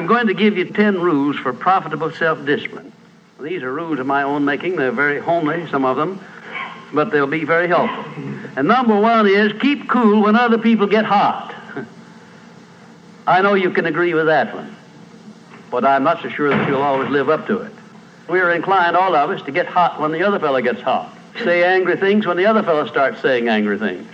I'm going to give you 10 rules for profitable self-discipline. These are rules of my own making. They're very homely, some of them, but they'll be very helpful. And number one is keep cool when other people get hot. I know you can agree with that one, but I'm not so sure that you'll always live up to it. We're inclined, all of us, to get hot when the other fellow gets hot. Say angry things when the other fellow starts saying angry things.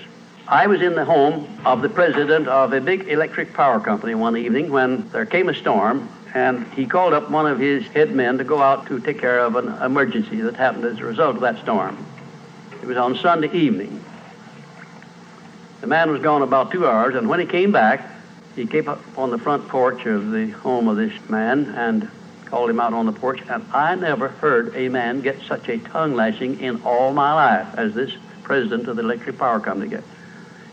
I was in the home of the president of a big electric power company one evening when there came a storm, and he called up one of his head men to go out to take care of an emergency that happened as a result of that storm. It was on Sunday evening. The man was gone about 2 hours, and when he came back, he came up on the front porch of the home of this man and called him out on the porch, and I never heard a man get such a tongue lashing in all my life as this president of the electric power company gets.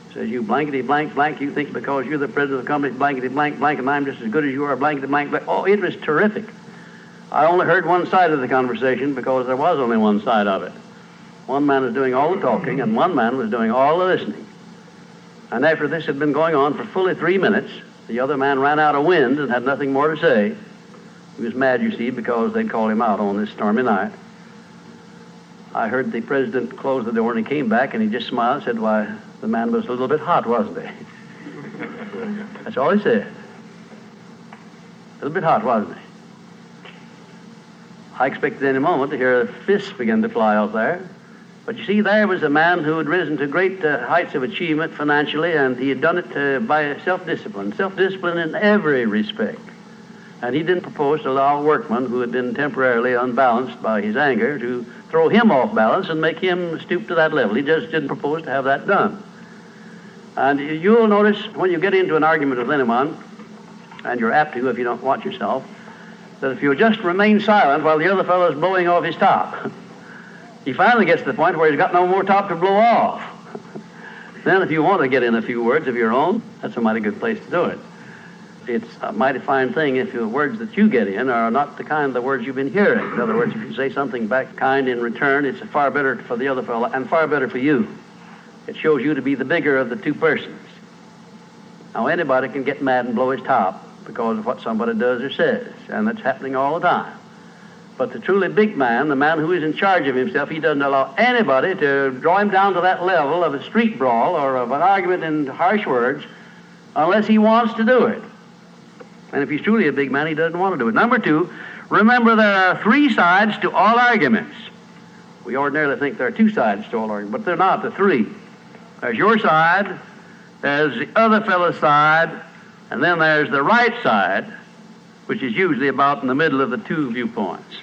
He says, you blankety blank blank, you think because you're the president of the company, blankety blank blank, and I'm just as good as you are, blankety blank blank. Oh, it was terrific. I only heard one side of the conversation because there was only one side of it. One man was doing all the talking, and one man was doing all the listening. And after this had been going on for fully 3 minutes, the other man ran out of wind and had nothing more to say. He was mad, you see, because they'd called him out on this stormy night. I heard the president close the door, and he came back, and he just smiled and said, why, the man was a little bit hot, wasn't he? That's all he said. A little bit hot, wasn't he? I expected any moment to hear fists begin to fly out there. But you see, there was a man who had risen to great heights of achievement financially, and he had done it by self-discipline in every respect. And he didn't propose to allow a workman who had been temporarily unbalanced by his anger to throw him off balance and make him stoop to that level. He just didn't propose to have that done. And you'll notice when you get into an argument with anyone, and you're apt to if you don't watch yourself, that if you'll just remain silent while the other fellow is blowing off his top, he finally gets to the point where he's got no more top to blow off. Then if you want to get in a few words of your own, that's a mighty good place to do it. It's a mighty fine thing if the words that you get in are not the kind of the words you've been hearing. In other words, if you say something back kind in return, it's far better for the other fellow and far better for you. It shows you to be the bigger of the two persons. Now, anybody can get mad and blow his top because of what somebody does or says, and that's happening all the time. But the truly big man, the man who is in charge of himself, he doesn't allow anybody to draw him down to that level of a street brawl or of an argument in harsh words unless he wants to do it. And if he's truly a big man, he doesn't want to do it. Number two, remember there are 3 sides to all arguments. We ordinarily think there are 2 sides to all arguments, but they're not. They're 3. There's your side, there's the other fellow's side, and then there's the right side, which is usually about in the middle of the 2 viewpoints.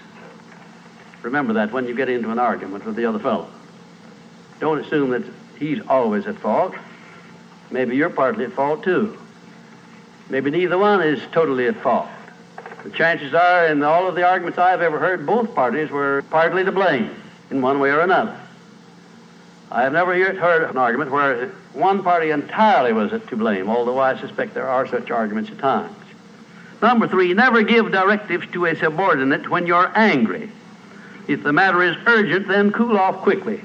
Remember that when you get into an argument with the other fellow. Don't assume that he's always at fault. Maybe you're partly at fault too. Maybe neither one is totally at fault. The chances are, in all of the arguments I've ever heard, both parties were partly to blame in one way or another. I have never heard an argument where one party entirely was to blame, although I suspect there are such arguments at times. Number 3, never give directives to a subordinate when you're angry. If the matter is urgent, then cool off quickly.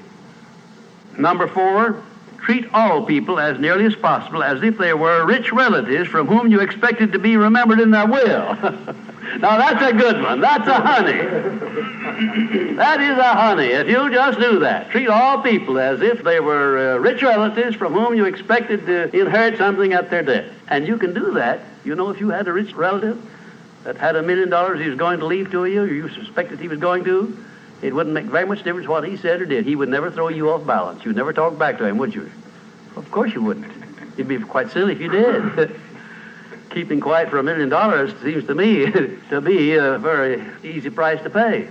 Number 4, treat all people as nearly as possible as if they were rich relatives from whom you expected to be remembered in their will. Now that's a good one. That's a honey. That is a honey. If you just do that, treat all people as if they were rich relatives from whom you expected to inherit something at their death. And you can do that. You know, if you had a rich relative that had $1 million he was going to leave to you, or you suspected he was going to, it wouldn't make very much difference what he said or did. He would never throw you off balance. You'd never talk back to him, would you? Of course you wouldn't. You'd be quite silly if you did. Keeping quiet for $1 million seems to me to be a very easy price to pay.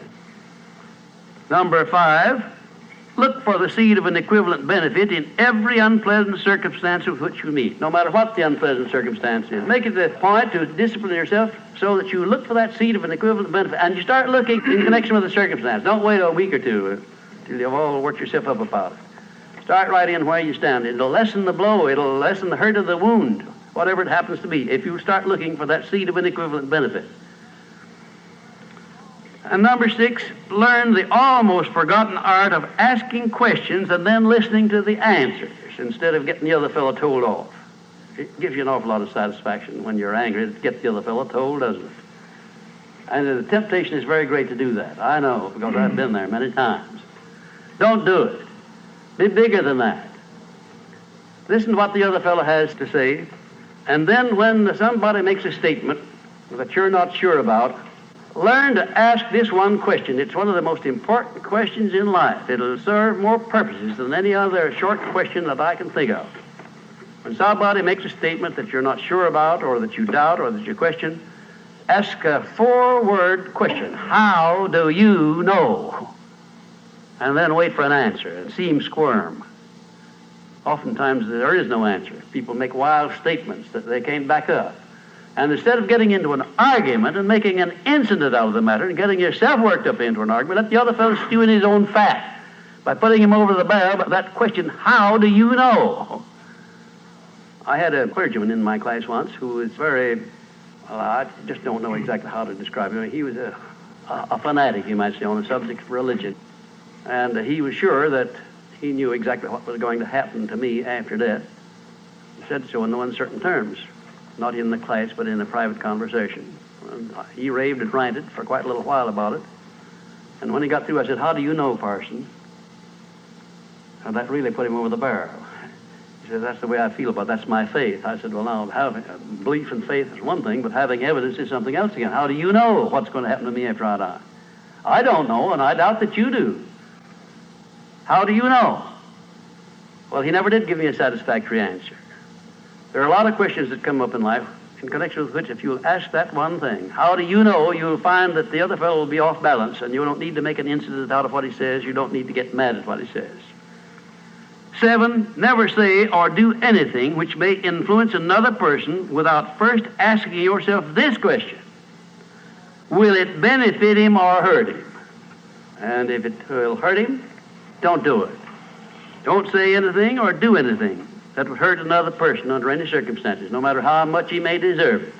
Number 5, look for the seed of an equivalent benefit in every unpleasant circumstance with which you meet, no matter what the unpleasant circumstance is. Make it a point to discipline yourself so that you look for that seed of an equivalent benefit, and you start looking in connection with the circumstance. Don't wait a week or two till you've all worked yourself up about it. Start right in where you stand. It'll lessen the blow. It'll lessen the hurt of the wound, whatever it happens to be, if you start looking for that seed of an equivalent benefit. And number 6, learn the almost forgotten art of asking questions and then listening to the answers instead of getting the other fellow told off. It gives you an awful lot of satisfaction when you're angry to get the other fellow told, doesn't it? And the temptation is very great to do that. I know, because I've been there many times. Don't do it. Be bigger than that. Listen to what the other fellow has to say, and then when somebody makes a statement that you're not sure about, learn to ask this one question. It's one of the most important questions in life. It'll serve more purposes than any other short question that I can think of. When somebody makes a statement that you're not sure about, or that you doubt, or that you question, ask a 4-word question. How do you know? And then wait for an answer and see him squirm. Oftentimes there is no answer. People make wild statements that they can't back up. And instead of getting into an argument and making an incident out of the matter and getting yourself worked up into an argument, let the other fellow stew in his own fat by putting him over the barrel. But that question, how do you know? I had a clergyman in my class once who was very, well, I just don't know exactly how to describe him. He was a fanatic, you might say, on the subject of religion. And he was sure that he knew exactly what was going to happen to me after death. He said so in no uncertain terms, not in the class, but in a private conversation. And he raved and ranted for quite a little while about it. And when he got through, I said, how do you know, Parson? And that really put him over the barrel. He said, that's the way I feel about it. That's my faith. I said, well, now, having belief and faith is one thing, but having evidence is something else again. How do you know what's going to happen to me after I die? I don't know, and I doubt that you do. How do you know? Well, he never did give me a satisfactory answer. There are a lot of questions that come up in life in connection with which, if you'll ask that one thing, how do you know, you'll find that the other fellow will be off balance, and you don't need to make an incident out of what he says. You don't need to get mad at what he says. 7, never say or do anything which may influence another person without first asking yourself this question: will it benefit him or hurt him? And if it will hurt him, don't do it. Don't say anything or do anything that would hurt another person under any circumstances, no matter how much he may deserve it.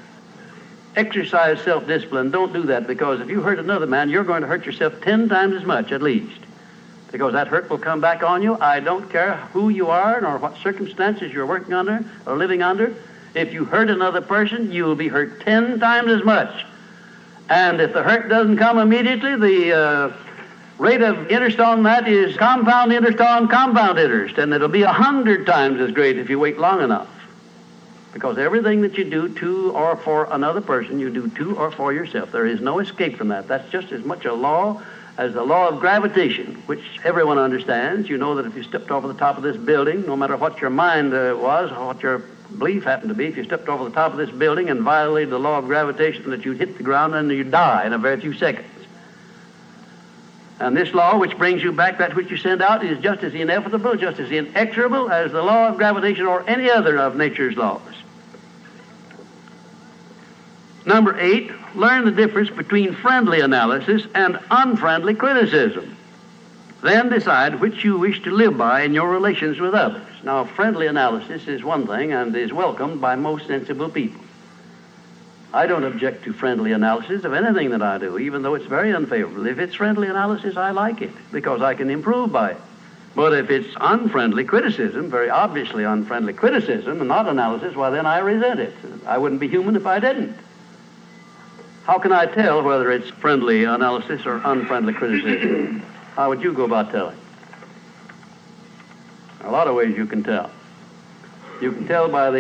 Exercise self-discipline. Don't do that, because if you hurt another man, you're going to hurt yourself 10 times as much at least, because that hurt will come back on you. I don't care who you are nor what circumstances you're working under or living under. If you hurt another person, you will be hurt 10 times as much. And if the hurt doesn't come immediately, the rate of interest on that is compound interest on compound interest, and it'll be 100 times as great if you wait long enough. Because everything that you do to or for another person, you do to or for yourself. There is no escape from that. That's just as much a law as the law of gravitation, which everyone understands. You know that if you stepped over the top of this building, no matter what your mind was or what your belief happened to be, if you stepped over the top of this building and violated the law of gravitation, that you'd hit the ground and you'd die in a very few seconds. And this law, which brings you back that which you send out, is just as inevitable, just as inexorable as the law of gravitation or any other of nature's laws. Number 8, learn the difference between friendly analysis and unfriendly criticism. Then decide which you wish to live by in your relations with others. Now, friendly analysis is one thing and is welcomed by most sensible people. I don't object to friendly analysis of anything that I do, even though it's very unfavorable. If it's friendly analysis, I like it, because I can improve by it. But if it's unfriendly criticism, very obviously unfriendly criticism, and not analysis, well, then I resent it. I wouldn't be human if I didn't. How can I tell whether it's friendly analysis or unfriendly criticism? How would you go about telling? There are a lot of ways you can tell. You can tell by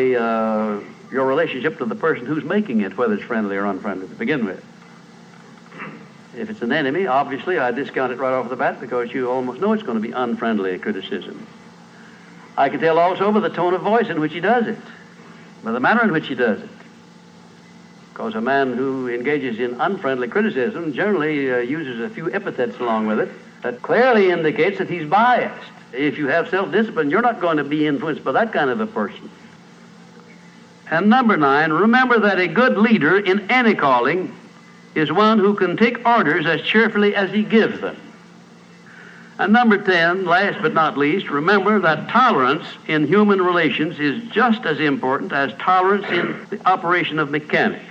your relationship to the person who's making it, whether it's friendly or unfriendly to begin with. If it's an enemy, obviously I discount it right off the bat, because you almost know it's going to be unfriendly criticism. I can tell also by the tone of voice in which he does it, by the manner in which he does it. Because a man who engages in unfriendly criticism generally uses a few epithets along with it that clearly indicates that he's biased. If you have self-discipline, you're not going to be influenced by that kind of a person. And number 9, remember that a good leader in any calling is one who can take orders as cheerfully as he gives them. And number 10, last but not least, remember that tolerance in human relations is just as important as tolerance in the operation of mechanics.